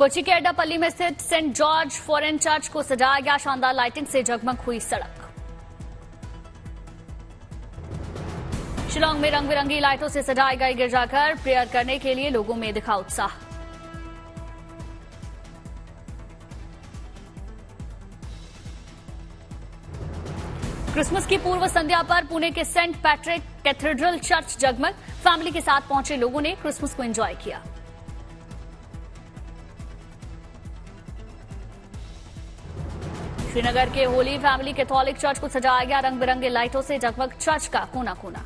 कोची के अड्डापल्ली में स्थित सेंट जॉर्ज फॉरेन चर्च को सजाया गया। शानदार लाइटिंग से जगमग हुई सड़क। शिलांग में रंग बिरंगी लाइटों से सजाए गए गिरजाघर। प्रेयर करने के लिए लोगों में दिखा उत्साह। क्रिसमस की पूर्व संध्या पर पुणे के सेंट पैट्रिक कैथेड्रल चर्च जगमग। फैमिली के साथ पहुंचे लोगों ने क्रिसमस को एंजॉय किया। श्रीनगर के होली फैमिली कैथोलिक चर्च को सजाया गया। रंग बिरंगे लाइटों से जगमग चर्च का कोना कोना।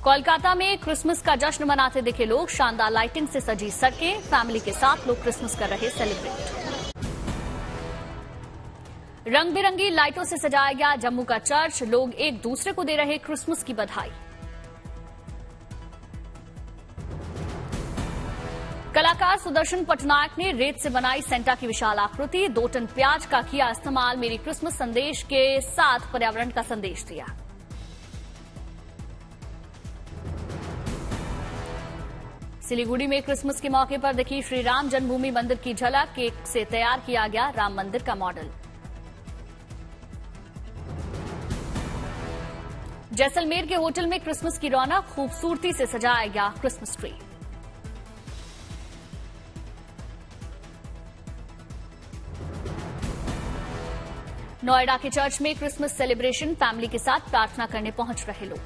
कोलकाता में क्रिसमस का जश्न मनाते दिखे लोग। शानदार लाइटिंग से सजी सड़कें। फैमिली के साथ लोग क्रिसमस कर रहे सेलिब्रेट। रंग बिरंगी लाइटों से सजाया गया जम्मू का चर्च। लोग एक दूसरे को दे रहे क्रिसमस की बधाई। कलाकार सुदर्शन पटनायक ने रेत से बनाई सेंटा की विशाल आकृति। 2 टन प्याज का किया इस्तेमाल। मेरी क्रिसमस संदेश के साथ पर्यावरण का संदेश दिया। सिलीगुड़ी में क्रिसमस के मौके पर दिखी श्री राम जन्मभूमि मंदिर की झलक। केक से तैयार किया गया राम मंदिर का मॉडल। जैसलमेर के होटल में क्रिसमस की रौनक। खूबसूरती से सजाया गया क्रिसमस ट्री। नोएडा के चर्च में क्रिसमस सेलिब्रेशन। फैमिली के साथ प्रार्थना करने पहुंच रहे लोग।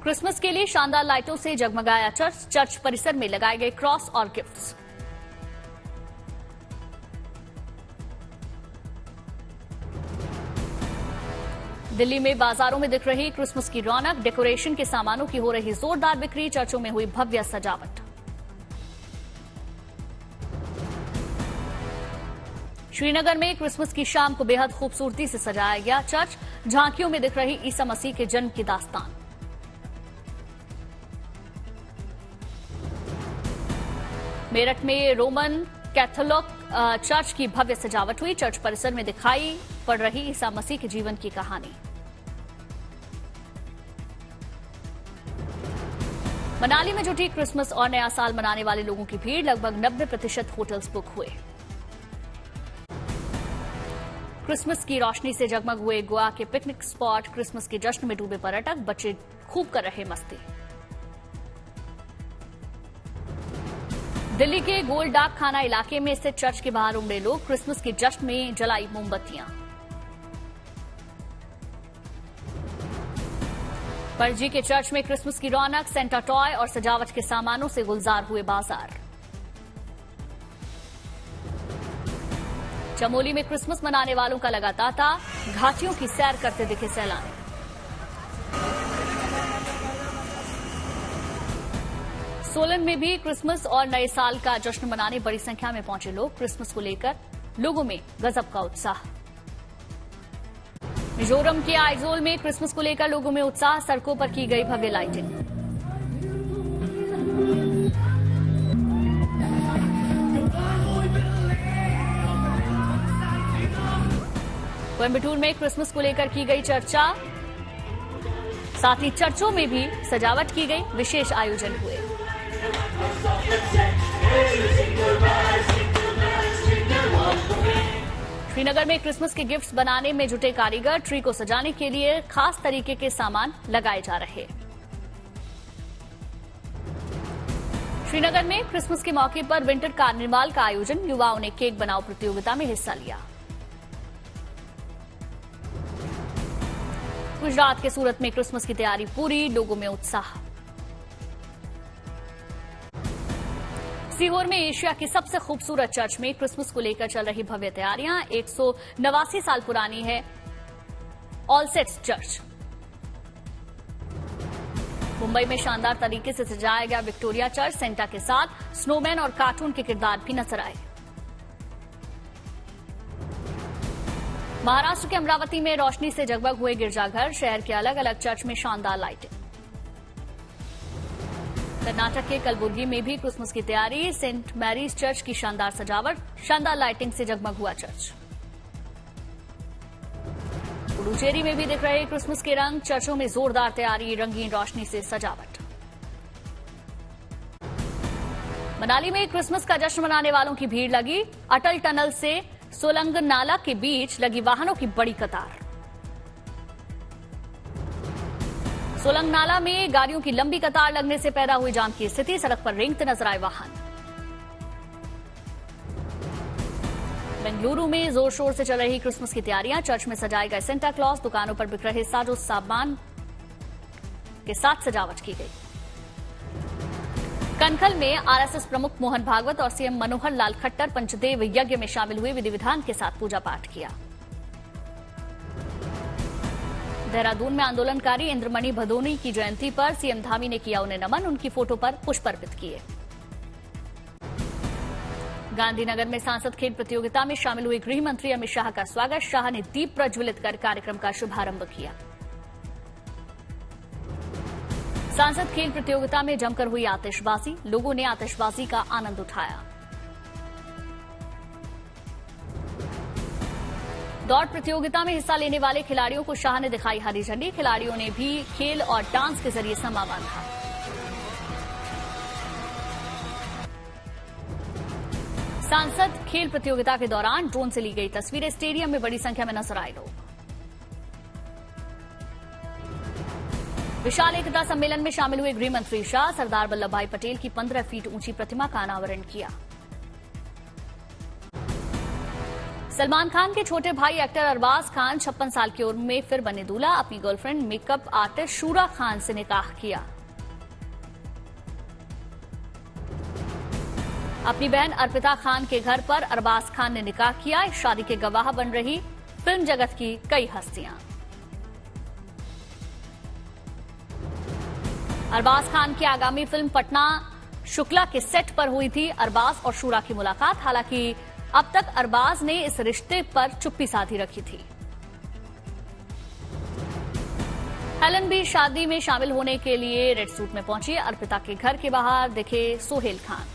क्रिसमस के लिए शानदार लाइटों से जगमगाया चर्च। चर्च परिसर में लगाए गए क्रॉस और गिफ्ट्स। दिल्ली में बाजारों में दिख रही क्रिसमस की रौनक। डेकोरेशन के सामानों की हो रही जोरदार बिक्री। चर्चों में हुई भव्य सजावट। श्रीनगर में क्रिसमस की शाम को बेहद खूबसूरती से सजाया गया चर्च। झांकियों में दिख रही ईसा मसीह के जन्म की दास्तान। मेरठ में रोमन कैथोलिक चर्च की भव्य सजावट हुई। चर्च परिसर में दिखाई पड़ रही ईसा मसीह के जीवन की कहानी। मनाली में जुटी क्रिसमस और नया साल मनाने वाले लोगों की भीड़। लगभग 90% होटल्स बुक हुए। क्रिसमस की रोशनी से जगमग हुए गोवा के पिकनिक स्पॉट। क्रिसमस के जश्न में डूबे पर्यटक। बच्चे खूब कर रहे मस्ती। दिल्ली के गोल डाक खाना इलाके में स्थित चर्च के बाहर उमड़े लोग। क्रिसमस के जश्न में जलाई मोमबत्तियां। पणजी के चर्च में क्रिसमस की रौनक। सेंटा टॉय और सजावट के सामानों से गुलजार हुए बाजार। चमोली में क्रिसमस मनाने वालों का लगा तांता। घाटियों की सैर करते दिखे सैलानी। सोलन में भी क्रिसमस और नए साल का जश्न मनाने बड़ी संख्या में पहुंचे लोग। क्रिसमस को लेकर लोगों में गजब का उत्साह। मिजोरम के आइजोल में क्रिसमस को लेकर लोगों में उत्साह। सड़कों पर की गई भव्य लाइटिंग। कोयम्बटूर में क्रिसमस को लेकर की गई चर्चा। साथ ही चर्चों में भी सजावट की गई। विशेष आयोजन हुए। श्रीनगर में क्रिसमस के गिफ्ट्स बनाने में जुटे कारीगर। ट्री को सजाने के लिए खास तरीके के सामान लगाए जा रहे। श्रीनगर में क्रिसमस के मौके पर विंटर कार्निवाल का आयोजन। युवाओं ने केक बनाओ प्रतियोगिता में हिस्सा लिया। गुजरात के सूरत में क्रिसमस की तैयारी पूरी। लोगों में उत्साह। सीहोर में एशिया की सबसे खूबसूरत चर्च में क्रिसमस को लेकर चल रही भव्य तैयारियां। 189 साल पुरानी है ऑल सेट्स चर्च। मुंबई में शानदार तरीके से सजाया गया विक्टोरिया चर्च। सेंटा के साथ स्नोमैन और कार्टून के किरदार भी नजर आए। महाराष्ट्र के अमरावती में रोशनी से जगमग हुए गिरजाघर। शहर के अलग अलग चर्च में शानदार लाइटिंग। कर्नाटक के कलबुर्गी में भी क्रिसमस की तैयारी। सेंट मैरीज चर्च की शानदार सजावट। शानदार लाइटिंग से जगमग हुआ चर्च। पुडुचेरी में भी दिख रहे क्रिसमस के रंग, चर्चों में जोरदार तैयारी, रंगीन रोशनी से सजावट। मनाली में क्रिसमस का जश्न मनाने वालों की भीड़ लगी, अटल टनल से सोलंग नाला के बीच लगी वाहनों की बड़ी कतार। सोलंग नाला में गाड़ियों की लंबी कतार लगने से पैदा हुई जाम की स्थिति, सड़क पर रेंगते नजर आए वाहन। बेंगलुरु में जोर शोर से चल रही क्रिसमस की तैयारियां, चर्च में सजाए गए सेंटा क्लॉज, दुकानों पर बिक रहे साजो सामान के साथ सजावट की गई। कनखल में आरएसएस प्रमुख मोहन भागवत और सीएम मनोहर लाल खट्टर पंचदेव यज्ञ में शामिल हुए, विधि विधान के साथ पूजा पाठ किया। देहरादून में आंदोलनकारी इंद्रमणि भदोनी की जयंती पर सीएम धामी ने किया उन्हें नमन, उनकी फोटो पर पुष्प अर्पित किए। गांधीनगर में सांसद खेल प्रतियोगिता में शामिल हुए गृह मंत्री अमित शाह का स्वागत, शाह ने दीप प्रज्वलित कर कार्यक्रम का शुभारंभ किया। सांसद खेल प्रतियोगिता में जमकर हुई आतिशबाजी, लोगों ने आतिशबाजी का आनंद उठाया। दौड़ प्रतियोगिता में हिस्सा लेने वाले खिलाड़ियों को शाह ने दिखाई हरी झंडी, खिलाड़ियों ने भी खेल और डांस के जरिए समा बांधा। सांसद खेल प्रतियोगिता के दौरान ड्रोन से ली गई तस्वीरें, स्टेडियम में बड़ी संख्या में नजर आए लोग। विशाल एकता सम्मेलन में शामिल हुए गृह मंत्री शाह, सरदार वल्लभ भाई पटेल की 15 फीट ऊंची प्रतिमा का अनावरण किया। सलमान खान के छोटे भाई एक्टर अरबाज खान 56 साल की उम्र में फिर बने दूल्हा, अपनी गर्लफ्रेंड मेकअप आर्टिस्ट शूरा खान से निकाह किया। अपनी बहन अर्पिता खान के घर पर अरबाज खान ने निकाह किया, इस शादी के गवाह बन रही फिल्म जगत की कई हस्तियां। अरबाज खान की आगामी फिल्म पटना शुक्ला के सेट पर हुई थी अरबाज और शूरा की मुलाकात, हालांकि अब तक अरबाज ने इस रिश्ते पर चुप्पी साधी रखी थी। हेलन भी शादी में शामिल होने के लिए रेड सूट में पहुंची, अर्पिता के घर के बाहर दिखे सोहेल खान।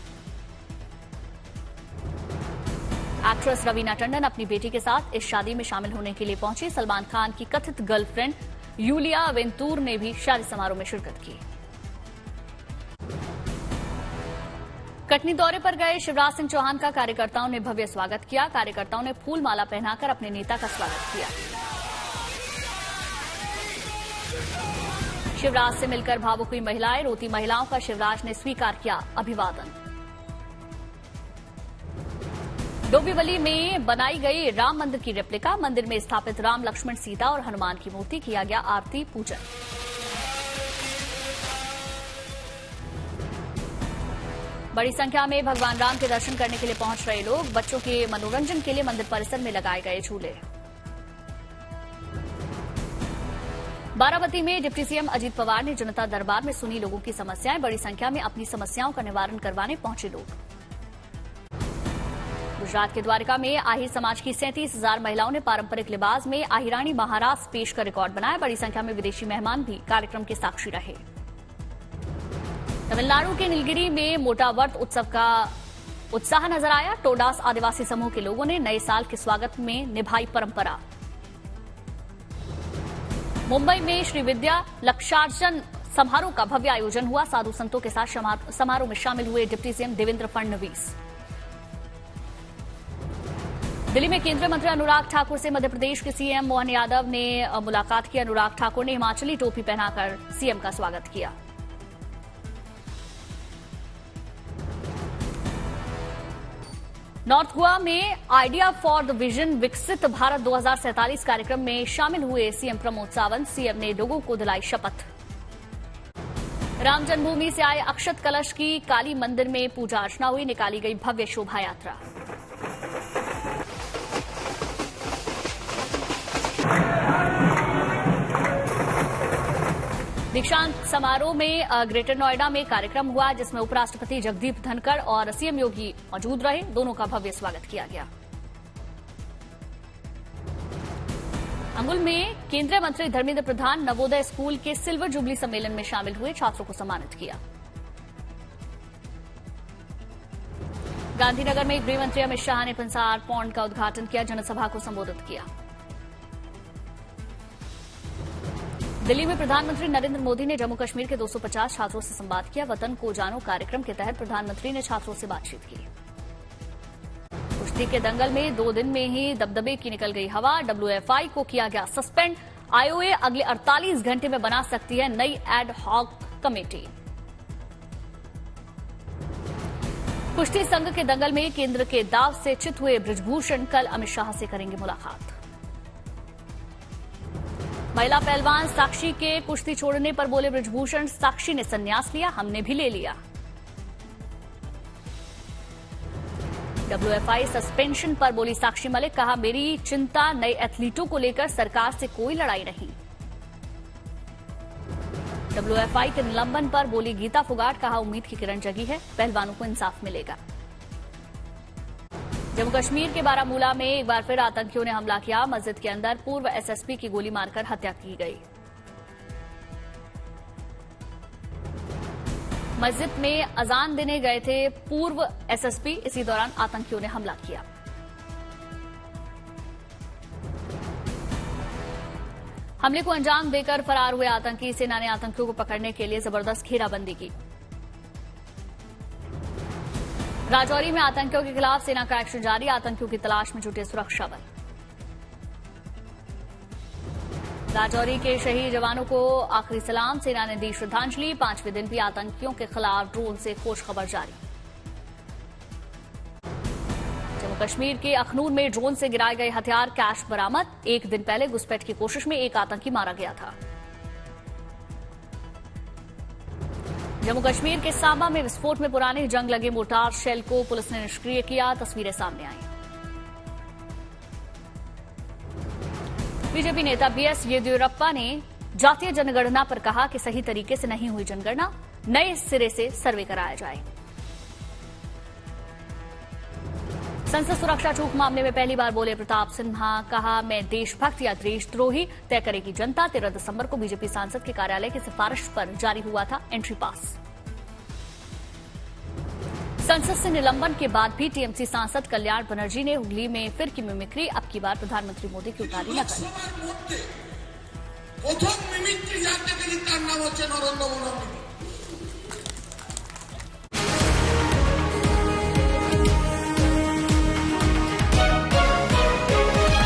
एक्ट्रेस रवीना टंडन अपनी बेटी के साथ इस शादी में शामिल होने के लिए पहुंची, सलमान खान की कथित गर्लफ्रेंड यूलिया वेंतूर ने भी शादी समारोह में शिरकत की। कटनी दौरे पर गए शिवराज सिंह चौहान का कार्यकर्ताओं ने भव्य स्वागत किया, कार्यकर्ताओं ने फूल माला पहनाकर अपने नेता का स्वागत किया। शिवराज से मिलकर भावुक हुई महिलाएं, रोती महिलाओं का शिवराज ने स्वीकार किया अभिवादन। डोंबिवली में बनाई गई राम मंदिर की रेप्लिका, मंदिर में स्थापित राम लक्ष्मण सीता और हनुमान की मूर्ति, किया गया आरती पूजन। बड़ी संख्या में भगवान राम के दर्शन करने के लिए पहुंच रहे लोग, बच्चों के मनोरंजन के लिए मंदिर परिसर में लगाए गए झूले। बाराबती में डिप्टी सीएम अजीत पवार ने जनता दरबार में सुनी लोगों की समस्याएं, बड़ी संख्या में अपनी समस्याओं का निवारण करवाने पहुंचे लोग। गुजरात के द्वारका में आहिर समाज की 37,000 महिलाओं ने पारंपरिक लिबास में आहिरानी महारास पेश कर रिकॉर्ड बनाया, बड़ी संख्या में विदेशी मेहमान भी कार्यक्रम के साक्षी रहे। तमिलनाडु के नीलगिरी में मोटा व्रत उत्सव का उत्साह नजर आया, टोडास आदिवासी समूह के लोगों ने नए साल के स्वागत में निभाई परंपरा। मुंबई में श्री विद्या लक्षार्चन समारोह का भव्य आयोजन हुआ, साधु संतों के साथ समारोह में शामिल हुए डिप्टी सीएम देवेंद्र फडणवीस। दिल्ली में केंद्रीय मंत्री अनुराग ठाकुर से मध्य प्रदेश के सीएम मोहन यादव ने मुलाकात की, अनुराग ठाकुर ने हिमाचली टोपी पहनाकर सीएम का स्वागत किया। नॉर्थ गोवा में आइडिया फॉर द विजन विकसित भारत 2047 कार्यक्रम में शामिल हुए सीएम प्रमोद सावंत, सीएम ने लोगों को दिलाई शपथ। राम जन्मभूमि से आए अक्षत कलश की काली मंदिर में पूजा अर्चना हुई, निकाली गई भव्य शोभा यात्रा। दीक्षांत समारोह में ग्रेटर नोएडा में कार्यक्रम हुआ, जिसमें उपराष्ट्रपति जगदीप धनखड़ और सीएम योगी मौजूद रहे, दोनों का भव्य स्वागत किया गया। अंगुल में केंद्रीय मंत्री धर्मेंद्र प्रधान नवोदय स्कूल के सिल्वर जुबली सम्मेलन में शामिल हुए, छात्रों को सम्मानित किया। गांधीनगर में गृह मंत्री अमित शाह ने पंसार पौंड का उद्घाटन किया, जनसभा को संबोधित किया। दिल्ली में प्रधानमंत्री नरेंद्र मोदी ने जम्मू कश्मीर के 250 छात्रों से संवाद किया। वतन को जानो कार्यक्रम के तहत प्रधानमंत्री ने छात्रों से बातचीत की। कुश्ती के दंगल में 2 दिन में ही दबदबे की निकल गई हवा। WFI को किया गया सस्पेंड। IOA अगले 48 घंटे में बना सकती है नई एड हॉक कमेटी। कुश्ती संघ के दंगल में केंद्र के दाव से चित हुए बृजभूषण कल अमित शाह से करेंगे मुलाकात। महिला पहलवान साक्षी के कुश्ती छोड़ने पर बोले बृजभूषण, साक्षी ने संन्यास लिया, हमने भी ले लिया। WFI सस्पेंशन पर बोली साक्षी मलिक, कहा मेरी चिंता नए एथलीटों को लेकर, सरकार से कोई लड़ाई नहीं। WFI के निलंबन पर बोली गीता फोगाट, कहा उम्मीद की किरण जगी है, पहलवानों को इंसाफ मिलेगा। जम्मू कश्मीर के बारामूला में एक बार फिर आतंकियों ने हमला किया। मस्जिद के अंदर पूर्व SSP की गोली मारकर हत्या की गई। मस्जिद में अजान देने गए थे पूर्व SSP, इसी दौरान आतंकियों ने हमला किया। हमले को अंजाम देकर फरार हुए आतंकी, सेना ने आतंकियों को पकड़ने के लिए जबरदस्त घेराबंदी की। राजौरी में आतंकियों के खिलाफ सेना का एक्शन जारी। आतंकियों की तलाश में जुटे सुरक्षा बल। राजौरी के शहीद जवानों को आखिरी सलाम, सेना ने दी श्रद्धांजलि। 5वें दिन भी आतंकियों के खिलाफ ड्रोन से खोज खबर जारी। जम्मू कश्मीर के अखनूर में ड्रोन से गिराए गए हथियार, कैश बरामद। 1 दिन पहले घुसपैठ की कोशिश में एक आतंकी मारा गया था। जम्मू कश्मीर के सांबा में विस्फोट में पुराने जंग लगे मोर्टार शेल को पुलिस ने निष्क्रिय किया। तस्वीरें सामने आई। बीजेपी नेता BS येदियुरप्पा ने जातीय जनगणना पर कहा कि सही तरीके से नहीं हुई जनगणना, नए सिरे से सर्वे कराया जाए। संसद सुरक्षा चूक मामले में पहली बार बोले प्रताप सिन्हा, कहा मैं देशभक्त या देशद्रोही तय करेगी जनता। 13 दिसंबर को बीजेपी सांसद के कार्यालय की सिफारिश पर जारी हुआ था एंट्री पास। संसद से निलंबन के बाद भी TMC सांसद कल्याण बनर्जी ने हुगली में फिर की मिमिक्री। अब की बार प्रधानमंत्री मोदी की उतारी नकल।